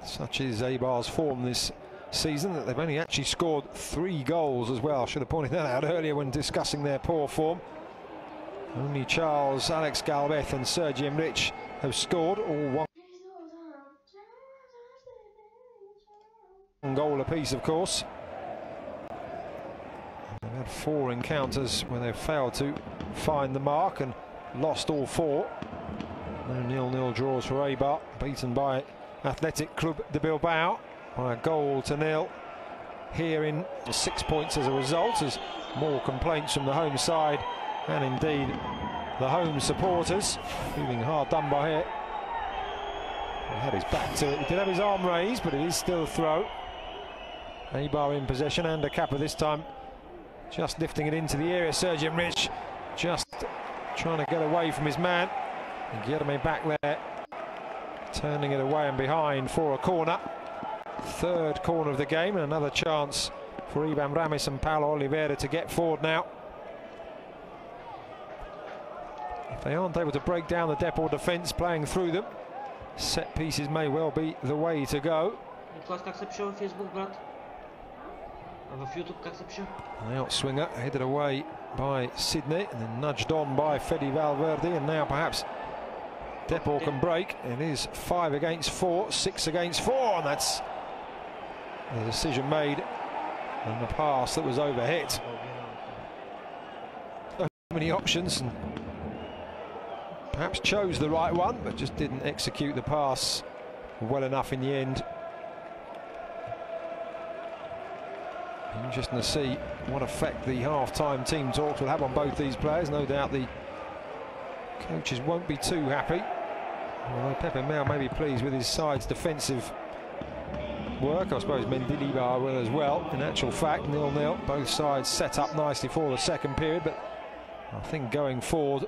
Such is Eibar's form this season that they've only actually scored 3 goals as well. Should have pointed that out earlier when discussing their poor form. Only Charles, Alex Galvez and Sergi Emrich have scored, all one goal apiece, of course. They've had 4 encounters where they've failed to find the mark and lost all 4. No 0-0 draws for Eibar, beaten by Athletic Club de Bilbao by a 1-0 here in 6 points as a result, as more complaints from the home side and indeed the home supporters feeling hard done by here. He had his back to it. He did have his arm raised, but it is still a throw. Eibar in possession, and a Kappa this time just lifting it into the area. Sergi Emrich just trying to get away from his man. And Guilherme back there, turning it away and behind for a corner. 3rd corner of the game, and another chance for Ivan Ramis and Paulo Oliveira to get forward now. If they aren't able to break down the Depor defence playing through them, set pieces may well be the way to go. An outswinger headed away by Sydney and then nudged on by Fede Valverde, and now perhaps Depor can break. It is 5 against 4, 6 against 4, and that's the decision made and the pass that was overhit. So many options, and perhaps chose the right one but just didn't execute the pass well enough in the end. Interesting to see what effect the half-time team talks will have on both these players. No doubt the coaches won't be too happy, although Pepe Mel may be pleased with his side's defensive work. I suppose Mendilibar will as well. In actual fact, 0-0. Both sides set up nicely for the second period, but I think going forward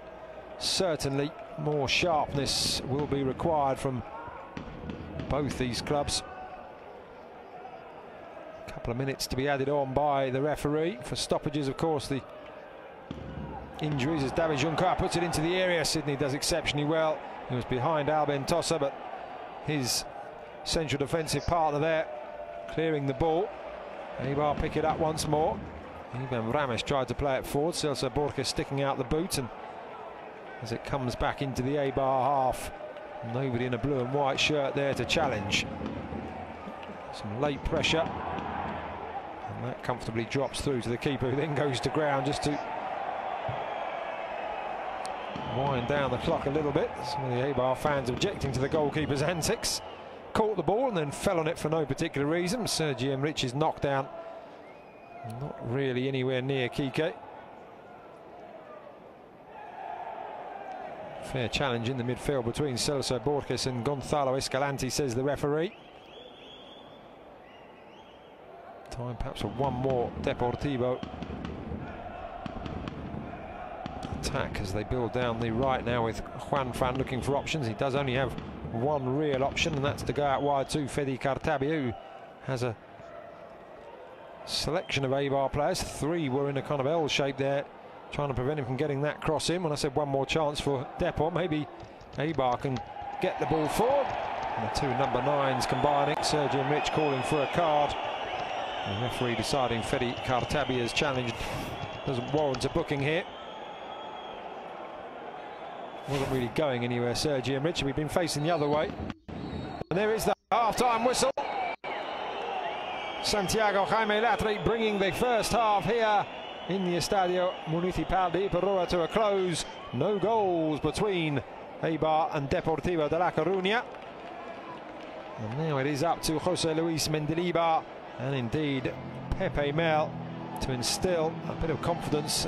certainly more sharpness will be required from both these clubs. A couple of minutes to be added on by the referee for stoppages. Of course, the injuries as David Juncker puts it into the area. Sydney does exceptionally well. He was behind Alben Tossa, but his central defensive partner there clearing the ball. Eibar pick it up once more. Ivan Ramis tried to play it forward. Celso Borges sticking out the boot, and as it comes back into the Eibar half, nobody in a blue and white shirt there to challenge. Some late pressure, and that comfortably drops through to the keeper, who then goes to ground just to wind down the clock a little bit. Some of the Eibar fans objecting to the goalkeeper's antics. Caught the ball and then fell on it for no particular reason. Sergi Emrich's knockdown not really anywhere near Kike. Fair challenge in the midfield between Celso Borges and Gonzalo Escalante, says the referee. Time perhaps for one more Deportivo attack as they build down the right now, with Juan Fran looking for options. He does only have one real option, and that's to go out wide to Fede Cartabia, who has a selection of Eibar players. 3 were in a kind of L shape there, trying to prevent him from getting that cross in. When I said one more chance for Depor, maybe Eibar can get the ball forward. And the 2 number 9s combining. Sergi Emrich calling for a card. The referee deciding Fede Cartabia's challenge doesn't warrant a booking here. Wasn't really going anywhere, Sergi Emrich. We've been facing the other way. And there is the half-time whistle. Santiago Jaime Latri bringing the first half here in the Estadio Municipal de Iparroa to a close. No goals between Eibar and Deportivo de La Coruna. And now it is up to Jose Luis Mendilibar and indeed Pepe Mel to instill a bit of confidence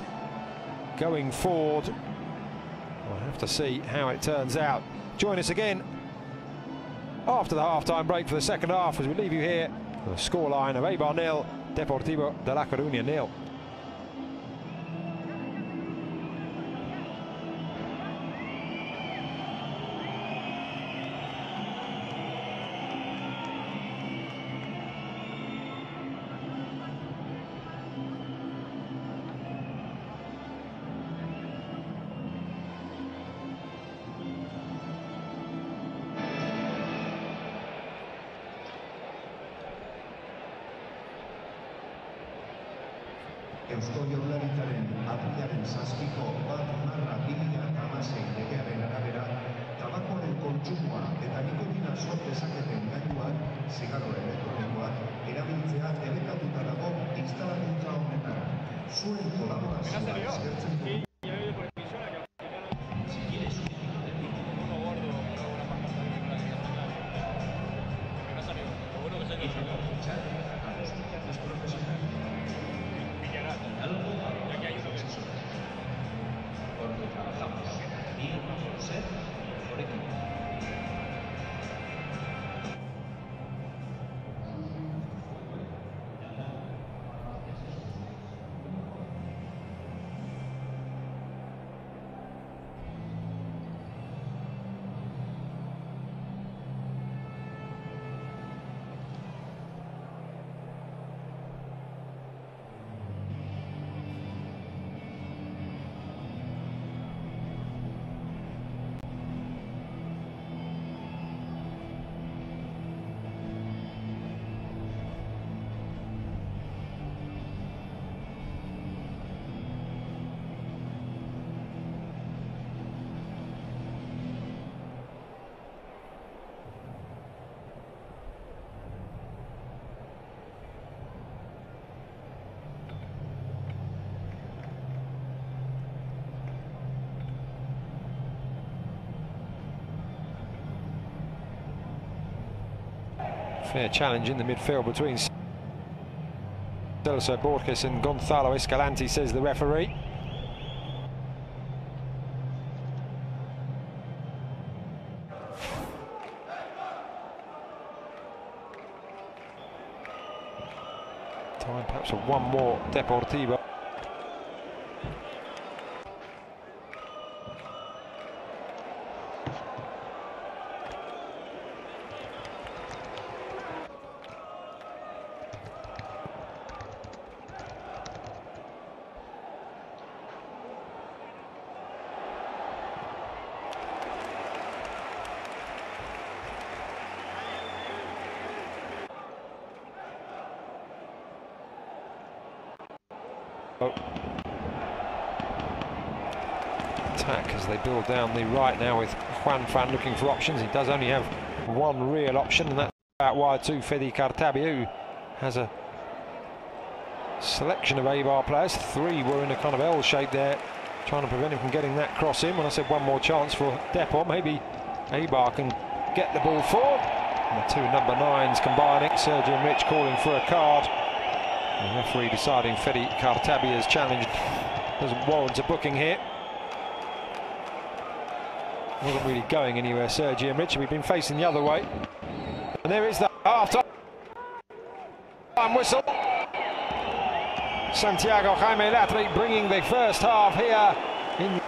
going forward. We'll have to see how it turns out. Join us again after the half-time break for the second half as we leave you here with the scoreline of Eibar 0, Deportivo de La Coruna 0. Eusko Jaurlaritzaren apirilaren 7ko 1/2016 legearen arabera, tabakoaren kontsumoa eta nikotina sor dezaketen gailuak, zigarro elektronikoak, erabiltzea debekatuta dago instalakuntza honetan. Zuen kolaborazioa eskertzen dugu. Si quieres un poquito de pico. Uno gordo, una pasta de que no salió. Lo bueno que se hizo fichar a los brillantes profesionales. Algo ya que hay uno que se suele. Porque trabajamos cada día por ser el mejor equipo. Fair challenge in the midfield between Celso Borges and Gonzalo Escalante, says the referee. Time perhaps for one more Deportivo. Attack as they build down the right now with Juan Fran looking for options. He does only have one real option, and that's out wide to Fede Cartabia, who has a selection of Eibar players. Three were in a kind of L shape there, trying to prevent him from getting that cross in. When I said one more chance for Depor, maybe Eibar can get the ball forward. And the two number 9s combining. Sergio and Rich calling for a card. The referee deciding Fede Cartabia's challenge doesn't warrant a booking here. Wasn't really going anywhere, Sergio and Rich. We've been facing the other way. And there is the half-time whistle. Santiago Jaime Latri bringing the first half here in.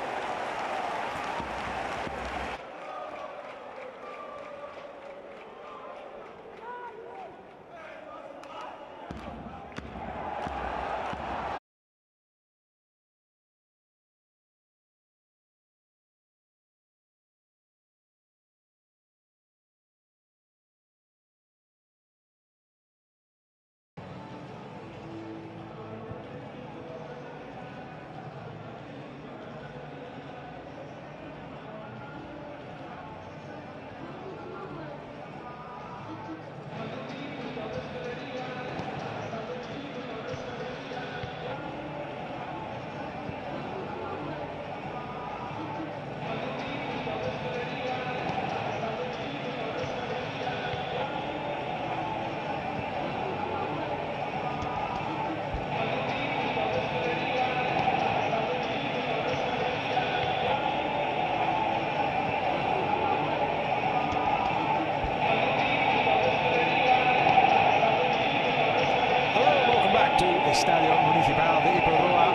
Estadio Municipal de Coruna.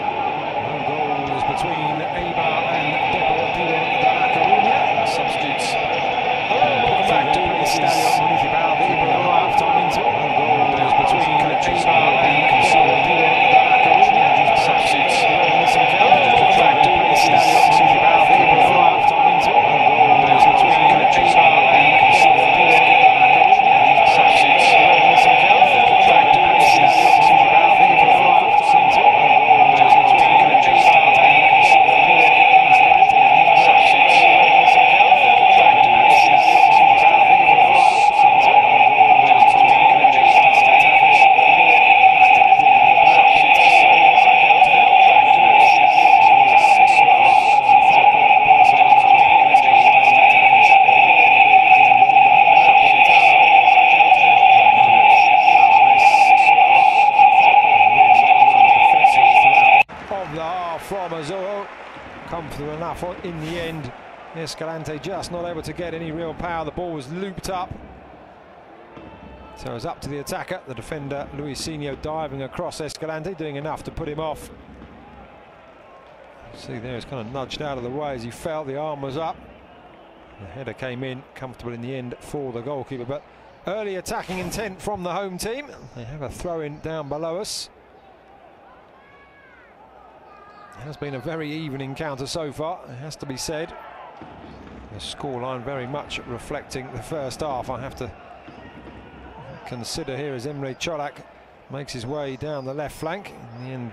No goals between Eibar and Deportivo de la Coruna. Substitutes. Welcome back to Estadio Municipal de Coruna. Half-time interval. No goals between Eibar and Deportivo de la Coruna. Substitutes. Welcome back to Estadio Municipal de Coruna. Half-time interval. No goals between Eibar and Deportivo de la Coruna. Substitutes. Welcome back to Estadio Municipal de Coruna. comfortable enough in the end. Escalante just not able to get any real power. The ball was looped up. So it's up to the attacker, the defender Luisinho, diving across Escalante, doing enough to put him off. See there, he's kind of nudged out of the way as he fell. The arm was up. The header came in, comfortable in the end for the goalkeeper. But early attacking intent from the home team. They have a throw-in down below us. It has been a very even encounter so far, it has to be said. The scoreline very much reflecting the first half. I have to consider here as Emre Çolak makes his way down the left flank. In the end,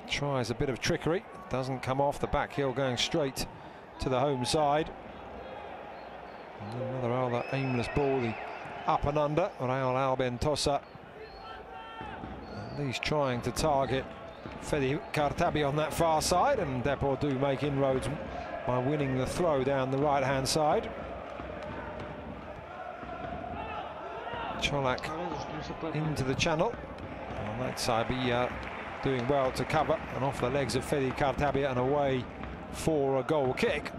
tries a bit of trickery, doesn't come off. The back heel going straight to the home side. And another rather aimless ball, the up and under. Raul Albentosa at least trying to target Fedi Kartabi on that far side, and Deportivo do make inroads by winning the throw down the right hand side. Çolak into the channel on that side, doing well to cover, and off the legs of Fedi Kartabi and away for a goal kick.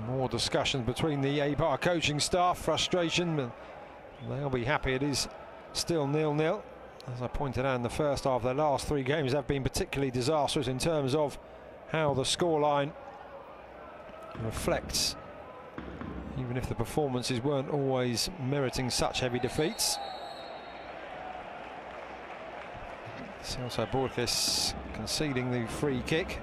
More discussions between the Eibar coaching staff, frustration, but they'll be happy it is still 0-0. As I pointed out in the first half, their last 3 games have been particularly disastrous in terms of how the scoreline reflects, even if the performances weren't always meriting such heavy defeats. Celso Borges conceding the free kick.